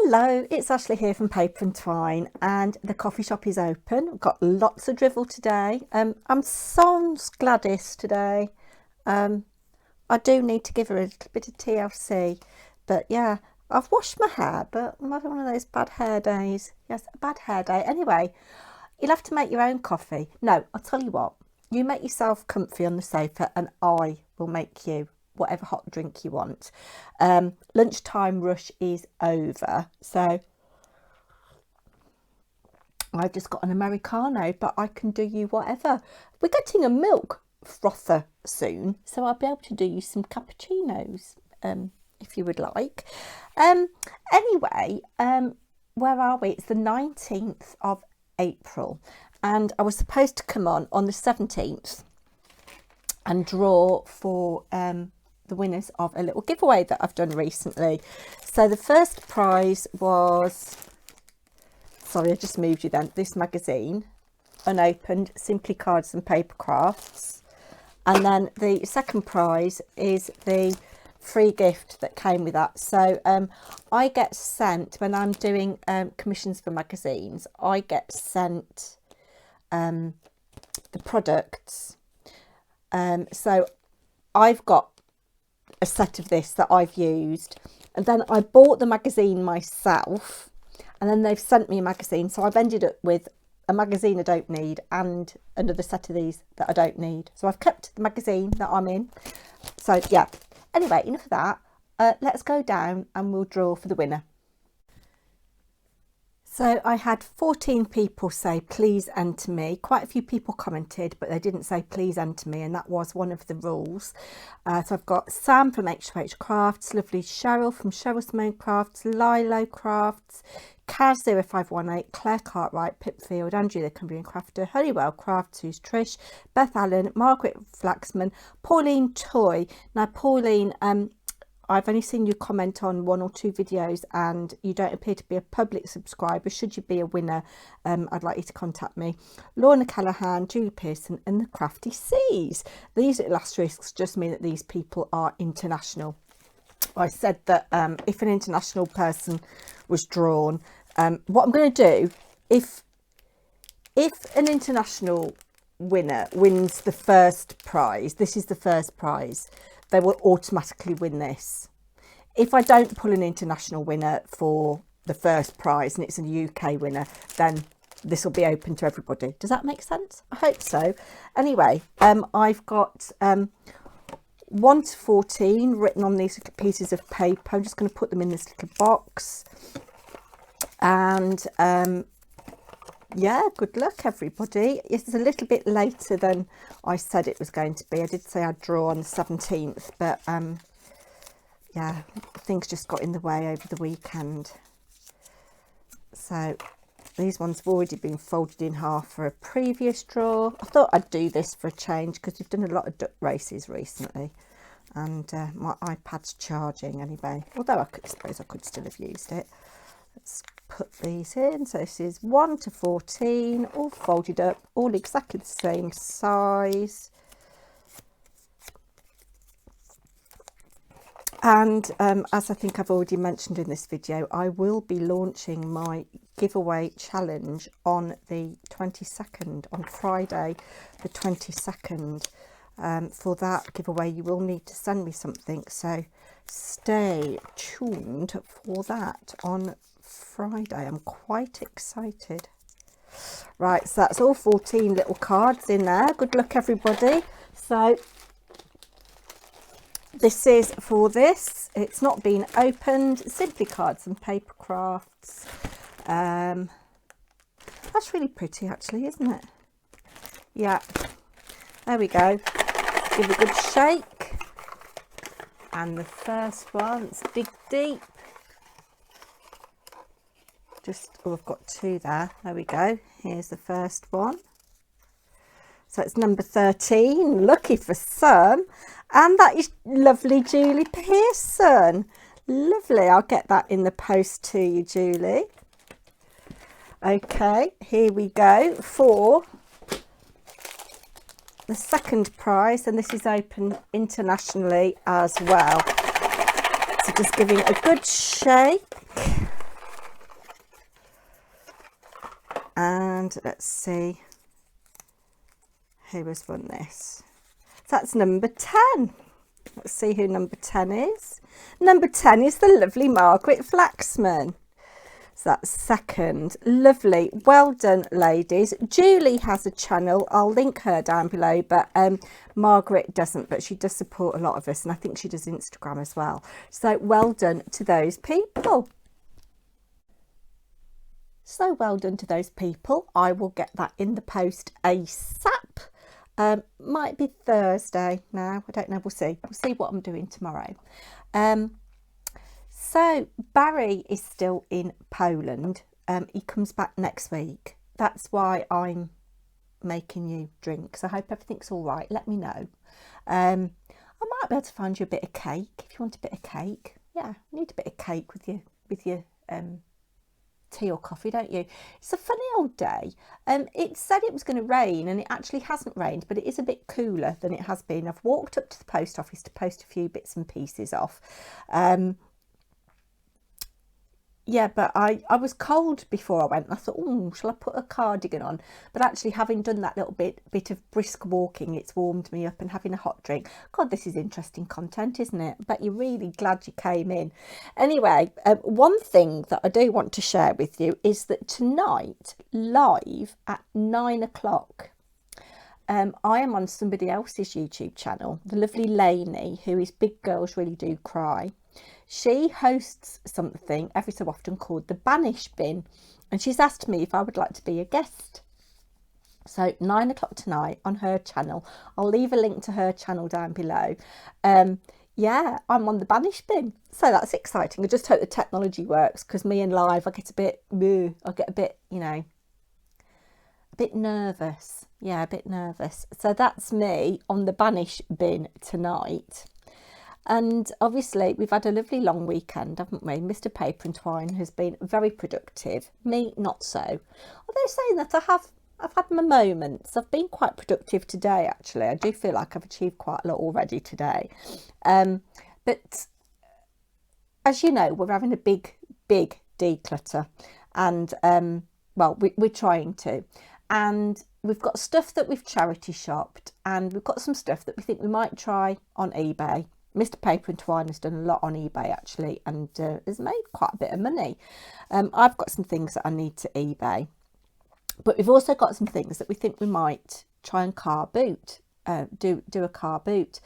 Hello, it's Ashley here from Paper&Twine, and the coffee shop is open. We've got lots of drivel today. I'm sans Gladys today. I do need to give her a little bit of TLC, but yeah, I've washed my hair, but I'm having one of those bad hair days. Yes, a bad hair day. Anyway, you'll have to make your own coffee. No, I'll tell you what, you make yourself comfy on the sofa and I will make you whatever hot drink you want. Lunchtime rush is over, so I've just got an Americano, but I can do you whatever. We're getting a milk frother soon, so I'll be able to do you some cappuccinos if you would like. Anyway, where are we? It's the 19th of April, and I was supposed to come on the 17th and draw for the winners of a little giveaway that I've done recently. So the first prize was, sorry, I just moved you then, this magazine, unopened, Simply Cards and Paper Crafts. And then the second prize is the free gift that came with that. So I get sent, when I'm doing commissions for magazines, I get sent the products. So I've got a set of this that I've used, and then I bought the magazine myself, and then they've sent me a magazine, so I've ended up with a magazine I don't need and another set of these that I don't need. So I've kept the magazine that I'm in. So yeah, anyway, enough of that. Let's go down and we'll draw for the winner. So I had 14 people say please enter me. Quite a few people commented, but they didn't say please enter me, and that was one of the rules. So I've got Sam from H2H Crafts, lovely Cheryl from Cheryl Simone Crafts, Lilo Crafts, Kaz0518, Claire Cartwright, Pipfield, Andrew the Cumbrian Crafter, Honeywell Crafts, who's Trish, Beth Allen, Margaret Flaxman, Pauline Toy. Now Pauline, I've only seen you comment on 1 or 2 videos and you don't appear to be a public subscriber. Should you be a winner, I'd like you to contact me. Lorna Callahan, Julie Pearson and the Crafty Seas. These little asterisks just mean that these people are international. I said that if an international person was drawn, what I'm going to do, if an international winner wins the first prize, this is the first prize, they will automatically win this. If I don't pull an international winner for the first prize and it's a UK winner, then this will be open to everybody. Does that make sense? I hope so. Anyway, I've got 1 to 14 written on these little pieces of paper. I'm just going to put them in this little box. And yeah, good luck everybody. It's a little bit later than I said it was going to be. I did say I'd draw on the 17th, but yeah, things just got in the way over the weekend. So these ones have already been folded in half for a previous draw. I thought I'd do this for a change because we've done a lot of duck races recently, and my iPad's charging anyway, although I suppose I could still have used it. Let's put these in. So this is 1 to 14, all folded up, all exactly the same size. And as I think I've already mentioned in this video, I will be launching my giveaway challenge on the 22nd, on Friday the 22nd. For that giveaway you will need to send me something, so stay tuned for that on Friday. I'm quite excited. Right, so that's all 14 little cards in there. Good luck everybody. So this is for this. It's not been opened. Simply Cards and Paper Crafts. That's really pretty actually, isn't it? Yeah, there we go. Give it a good shake. And the first one, let's dig deep. Oh, I've got 2 there. There we go. Here's the first one. So it's number 13. Lucky for some. And that is lovely Julie Pearson. Lovely. I'll get that in the post to you, Julie. Okay, here we go for the second prize, and this is open internationally as well. So just giving a good shake. And let's see who has won this. So that's number 10. Let's see who number 10 is. Number 10 is the lovely Margaret Flaxman. So that's second. Lovely. Well done, ladies. Julie has a channel. I'll link her down below, but Margaret doesn't, but she does support a lot of us, and I think she does Instagram as well. So well done to those people. So well done to those people. I will get that in the post ASAP. Might be Thursday now. I don't know. We'll see. We'll see what I'm doing tomorrow. So Barry is still in Poland. He comes back next week. That's why I'm making you drinks. I hope everything's all right. Let me know. I might be able to find you a bit of cake if you want a bit of cake. Yeah, you need a bit of cake with your tea or coffee, don't you? It's a funny old day. It said it was going to rain, and it actually hasn't rained, but it is a bit cooler than it has been. I've walked up to the post office to post a few bits and pieces off. Yeah, but I was cold before I went. I thought, oh, shall I put a cardigan on? But actually, having done that little bit of brisk walking, it's warmed me up, and having a hot drink. God, this is interesting content, isn't it? But you're really glad you came in. Anyway, one thing that I do want to share with you is that tonight, live at 9 o'clock, I am on somebody else's YouTube channel, the lovely Lainie, who is Big Girls Really Do Cry. She hosts something every so often called the Banish bin, and she's asked me if I would like to be a guest. So 9 o'clock tonight on her channel. I'll leave a link to her channel down below. Yeah, I'm on the Banish bin, so that's exciting. I just hope the technology works, because me and live, I get a bit, you know, a bit nervous. Yeah, a bit nervous. So that's me on the Banish bin tonight. And obviously we've had a lovely long weekend, haven't we? Mr. Paper&Twine has been very productive. Me, not so. Although saying that, I've had my moments. I've been quite productive today, actually. I do feel like I've achieved quite a lot already today. But as you know, we're having a big declutter, and well, we're trying to. And we've got stuff that we've charity shopped, and we've got some stuff that we think we might try on eBay. Mr. Paper&Twine has done a lot on eBay, actually, and has made quite a bit of money. I've got some things that I need to eBay, but we've also got some things that we think we might try and car boot, do a car boot.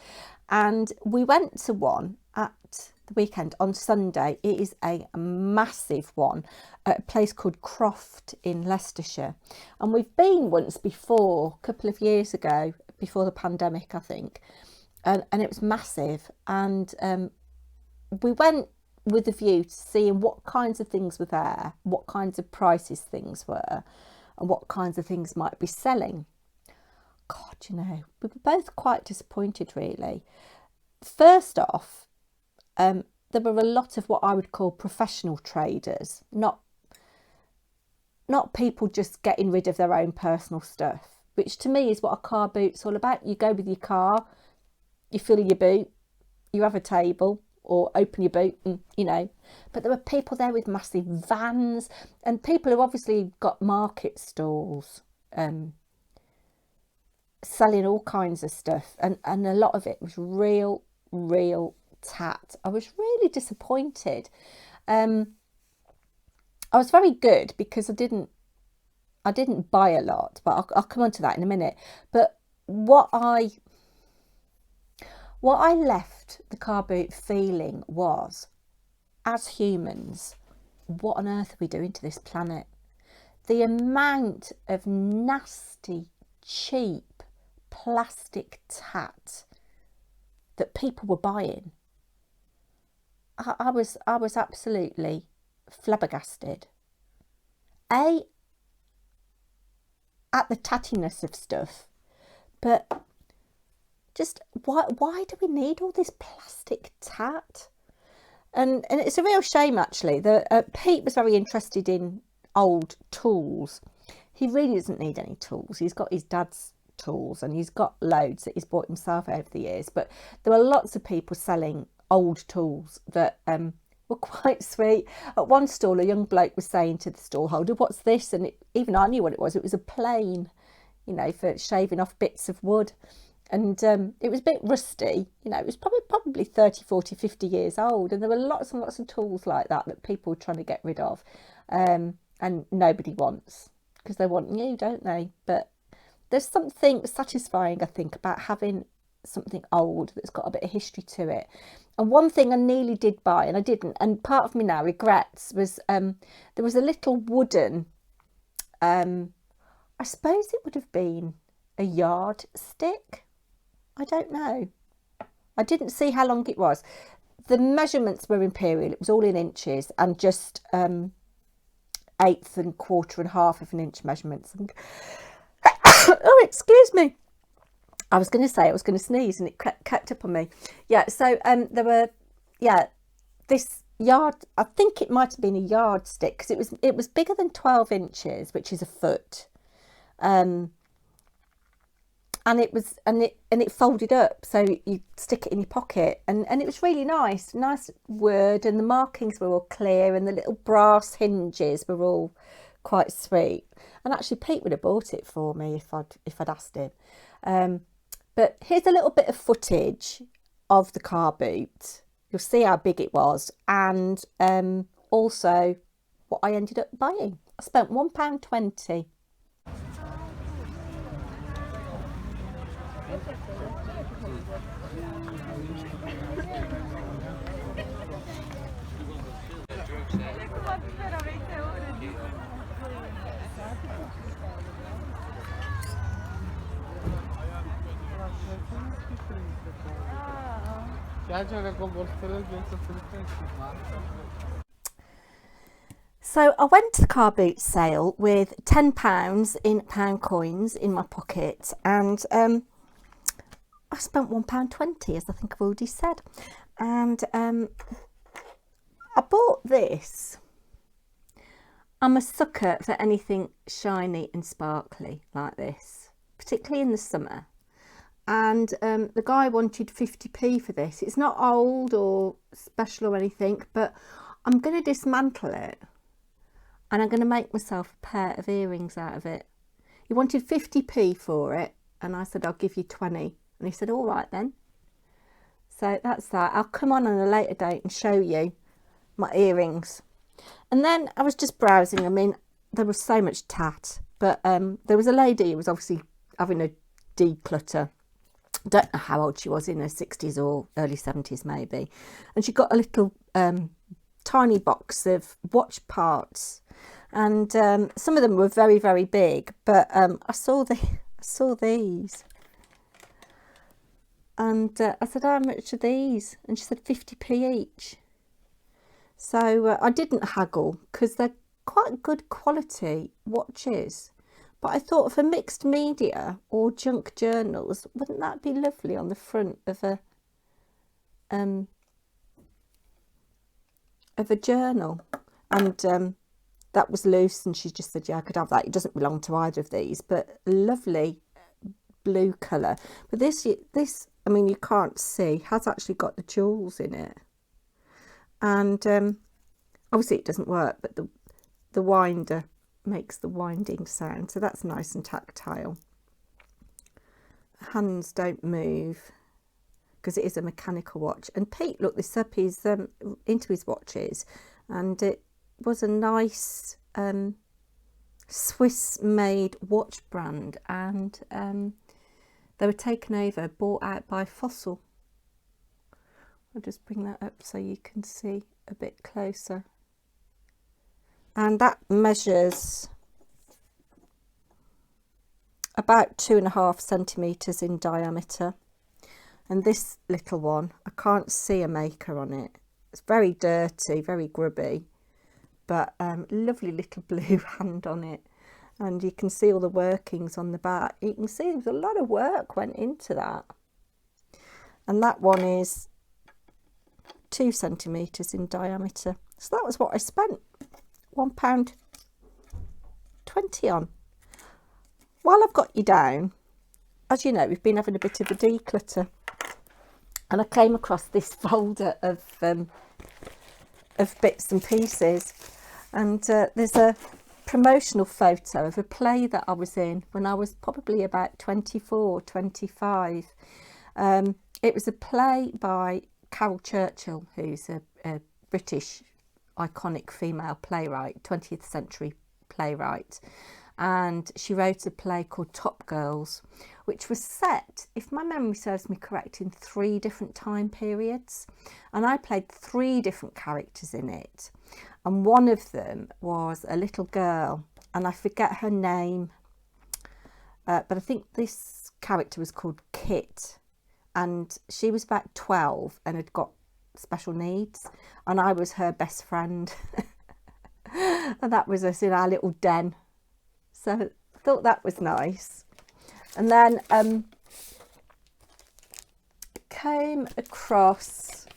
And we went to one at the weekend on Sunday. It is a massive one at a place called Croft in Leicestershire. And we've been once before, a couple of years ago, before the pandemic, I think. And it was massive, and we went with a view to seeing what kinds of things were there, what kinds of prices things were, and what kinds of things might be selling. God, you know, we were both quite disappointed, really. First off, there were a lot of what I would call professional traders, not people just getting rid of their own personal stuff, which to me is what a car boot's all about. You go with your car, you fill your boot, you have a table, or open your boot, and you know. But there were people there with massive vans, and people who obviously got market stalls, selling all kinds of stuff, and a lot of it was real tat. I was really disappointed. I was very good because I didn't buy a lot, but I'll come on to that in a minute. But what I left the car boot feeling was, as humans, what on earth are we doing to this planet? The amount of nasty, cheap, plastic tat that people were buying, I was absolutely flabbergasted. At the tattiness of stuff, but just why do we need all this plastic tat? And it's a real shame, actually. Pete was very interested in old tools. He really doesn't need any tools. He's got his dad's tools, and he's got loads that he's bought himself over the years. But there were lots of people selling old tools that were quite sweet. At one stall, a young bloke was saying to the stall holder, "What's this?" And even I knew what it was. It was a plane, you know, for shaving off bits of wood. And it was a bit rusty, you know, it was probably 30, 40, 50 years old. And there were lots and lots of tools like that that people were trying to get rid of. And nobody wants, because they want new, don't they? But there's something satisfying, I think, about having something old that's got a bit of history to it. And one thing I nearly did buy, and I didn't, and part of me now regrets, was there was a little wooden, I suppose it would have been a yardstick. I don't know. I didn't see how long it was. The measurements were imperial. It was all in inches and just eighth and quarter and half of an inch measurements. And oh, excuse me. I was going to say I was going to sneeze and it kept up on me. Yeah, so there were, yeah, this yard, I think it might have been a yardstick, because it was bigger than 12 inches, which is a foot. And it folded up, so you stick it in your pocket, and it was really nice wood, and the markings were all clear, and the little brass hinges were all quite sweet. And actually Pete would have bought it for me if I'd asked him. But here's a little bit of footage of the car boot. You'll see how big it was, and also what I ended up buying. I spent £1.20. So I went to the car boot sale with £10 in pound coins in my pocket, and I spent £1.20, as I think I've already said. And I bought this. I'm a sucker for anything shiny and sparkly like this, particularly in the summer. And the guy wanted 50p for this. It's not old or special or anything, but I'm going to dismantle it, and I'm going to make myself a pair of earrings out of it. He wanted 50p for it, and I said, I'll give you 20. And he said, all right then. So that's that. I'll come on a later date and show you my earrings. And then I was just browsing. I mean, there was so much tat, but there was a lady who was obviously having a declutter. I don't know how old she was, in her 60s or early 70s maybe. And she got a little tiny box of watch parts. And some of them were very, very big, but I saw these. And I said, how much are these? And she said 50p each. So I didn't haggle, because they're quite good quality watches. But I thought, for mixed media or junk journals, wouldn't that be lovely on the front of a journal? And that was loose, and she just said, yeah, I could have that. It doesn't belong to either of these, but lovely blue colour. But this, I mean, you can't see, has actually got the jewels in it. And obviously it doesn't work, but the winder makes the winding sound, so that's nice and tactile. Hands don't move, because it is a mechanical watch. And Pete looked this up, he's into his watches, and it was a nice Swiss made watch brand, and they were taken over, bought out by Fossil. I'll just bring that up so you can see a bit closer. And that measures about 2.5 centimetres in diameter. And this little one, I can't see a maker on it. It's very dirty, very grubby, but lovely little blue hand on it. And you can see all the workings on the back. You can see there's a lot of work went into that. And that one is 2 centimetres in diameter. So that was what I spent £1.20 on. While I've got you down, as you know, we've been having a bit of a declutter, and I came across this folder of of bits and pieces. And there's a promotional photo of a play that I was in when I was probably about 24, 25. It was a play by Carol Churchill, who's a British iconic female playwright, 20th century playwright. And she wrote a play called Top Girls, which was set, if my memory serves me correct, in 3 different time periods. And I played 3 different characters in it. And one of them was a little girl, and I forget her name, but I think this character was called Kit, and she was about 12 and had got special needs, and I was her best friend. And that was us in our little den. So I thought that was nice. And then came across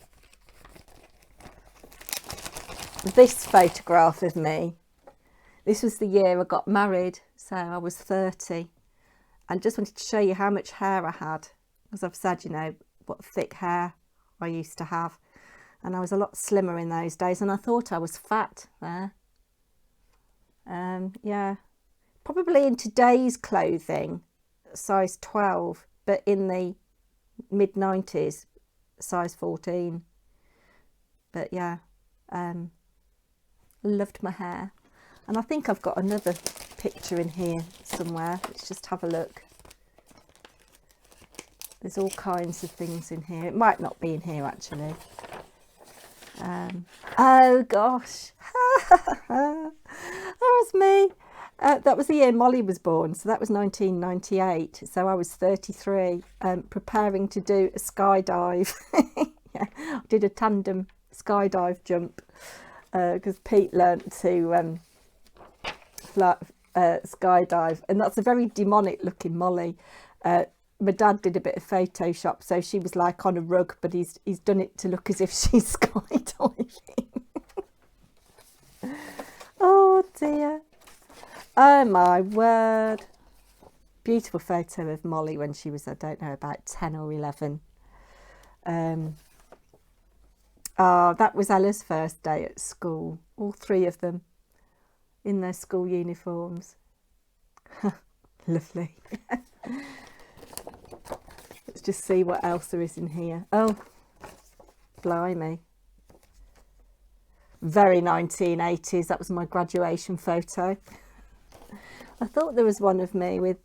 this photograph of me. This was the year I got married, so I was 30, and just wanted to show you how much hair I had. As I've said, you know, what thick hair I used to have, and I was a lot slimmer in those days, and I thought I was fat there. Yeah, probably in today's clothing, size 12, but in the mid-90s, size 14. But yeah, loved my hair. And I think I've got another picture in here somewhere. Let's just have a look. There's all kinds of things in here. It might not be in here actually. Oh gosh, that was me. That was the year Molly was born, so that was 1998. So I was 33, preparing to do a skydive. Yeah, I did a tandem skydive jump because Pete learnt to skydive, and that's a very demonic looking Molly. My dad did a bit of Photoshop, so she was like on a rug, but he's done it to look as if she's skydiving. Oh dear. Oh my word. Beautiful photo of Molly when she was, I don't know, about 10 or 11. Oh, that was Ella's first day at school. All 3 of them in their school uniforms. Lovely. Let's just see what else there is in here. Oh, blimey. Very 1980s. That was my graduation photo. I thought there was one of me with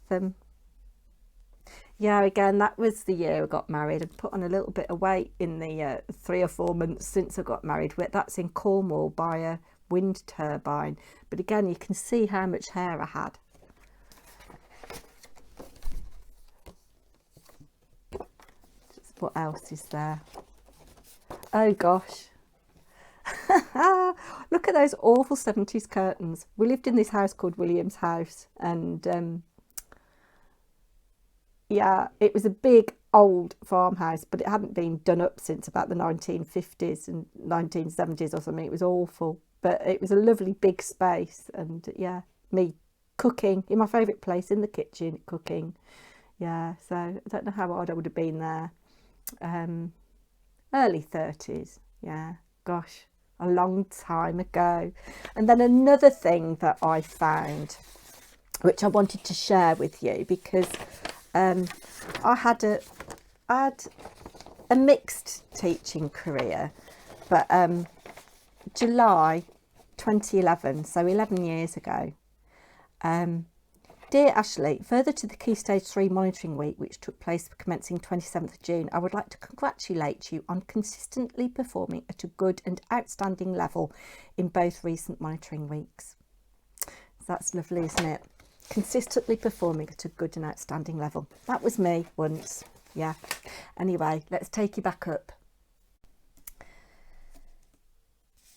yeah, again, that was the year I got married. I'd put on a little bit of weight in the 3 or 4 months since I got married. That's in Cornwall by a wind turbine. But again, you can see how much hair I had. What else is there? Oh gosh. Look at those awful 70s curtains. We lived in this house called William's House, and yeah, it was a big old farmhouse, but it hadn't been done up since about the 1950s and 1970s or something. It was awful, but it was a lovely big space, and yeah, me cooking in my favourite place, in the kitchen, cooking. Yeah, so I don't know how old I would have been there. Early 30s. Yeah, gosh, a long time ago. And then another thing that I found, which I wanted to share with you, because I had a mixed teaching career, but July 2011, so 11 years ago. Dear Ashley, further to the Key Stage 3 Monitoring Week, which took place commencing 27th of June, I would like to congratulate you on consistently performing at a good and outstanding level in both recent monitoring weeks. That's lovely, isn't it? Consistently performing at a good and outstanding level. That was me once. Yeah. Anyway, let's take you back up.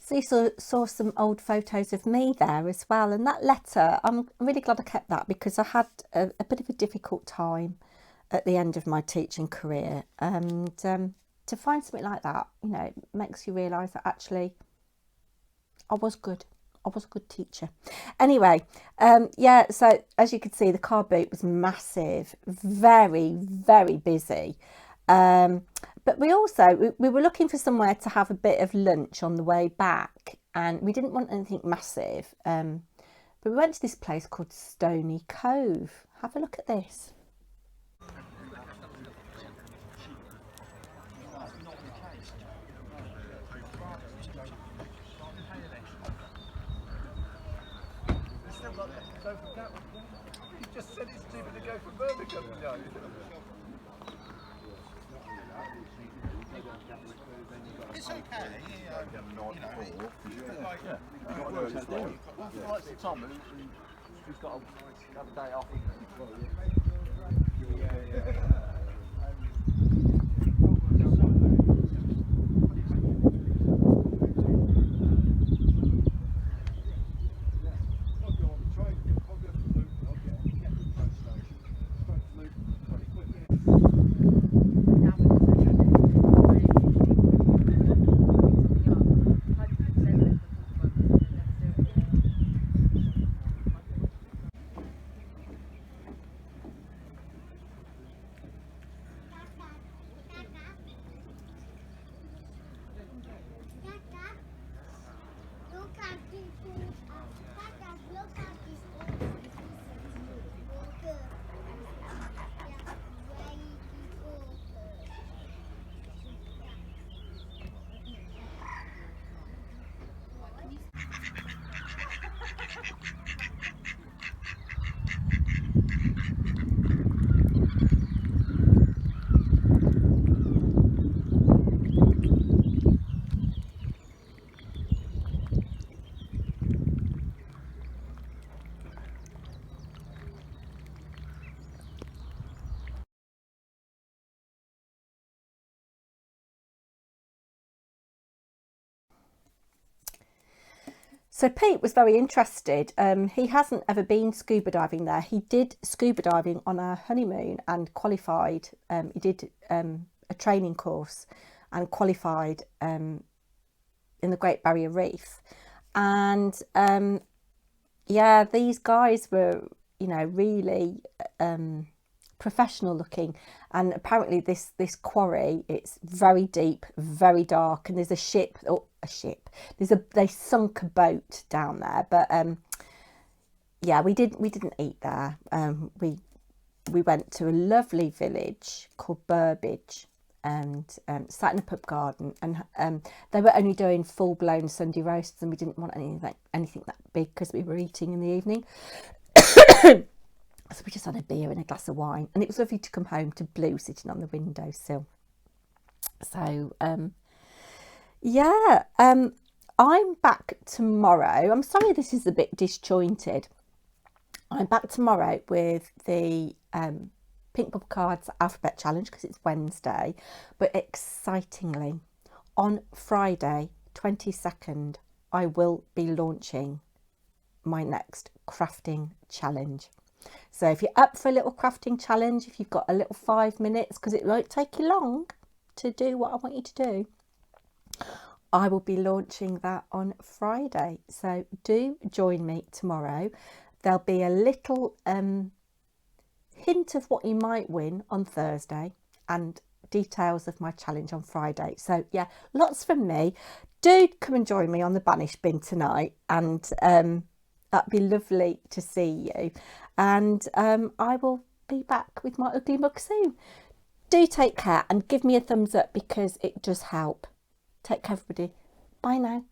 So you saw some old photos of me there as well, and that letter, I'm really glad I kept that, because I had a bit of a difficult time at the end of my teaching career, and to find something like that, you know, it makes you realise that actually I was good. I was a good teacher. Anyway, yeah, so as you could see, the car boot was massive, very, very busy. but we were looking for somewhere to have a bit of lunch on the way back, and we didn't want anything massive. But we went to this place called Stony Cove. Have a look at this. You just said it's cheaper to go from Birmingham, no? It's okay, like Tom, who's got to have a day off. So Pete was very interested. He hasn't ever been scuba diving there. He did scuba diving on our honeymoon and qualified. He did a training course and qualified in the Great Barrier Reef. And yeah, these guys were, you know, really professional looking. And apparently this quarry, it's very deep, very dark, and there's a ship, they sunk a boat down there. But yeah, we didn't eat there. We went to a lovely village called Burbage and sat in a pub garden, and they were only doing full-blown Sunday roasts, and we didn't want anything that big because we were eating in the evening. So we just had a beer and a glass of wine, and it was lovely to come home to Blue sitting on the windowsill. So yeah, I'm back tomorrow. I'm sorry this is a bit disjointed. I'm back tomorrow with the Pink Bubble Cards Alphabet Challenge because it's Wednesday. But excitingly, on Friday, 22nd, I will be launching my next crafting challenge. So if you're up for a little crafting challenge, if you've got a little 5 minutes, because it won't take you long to do what I want you to do, I will be launching that on Friday. So do join me tomorrow. There'll be a little hint of what you might win on Thursday and details of my challenge on Friday. So yeah, lots from me. Do come and join me on the Banish bin tonight, and that'd be lovely to see you. And I will be back with my ugly mug soon. Do take care and give me a thumbs up because it does help. Take care, everybody. Bye now.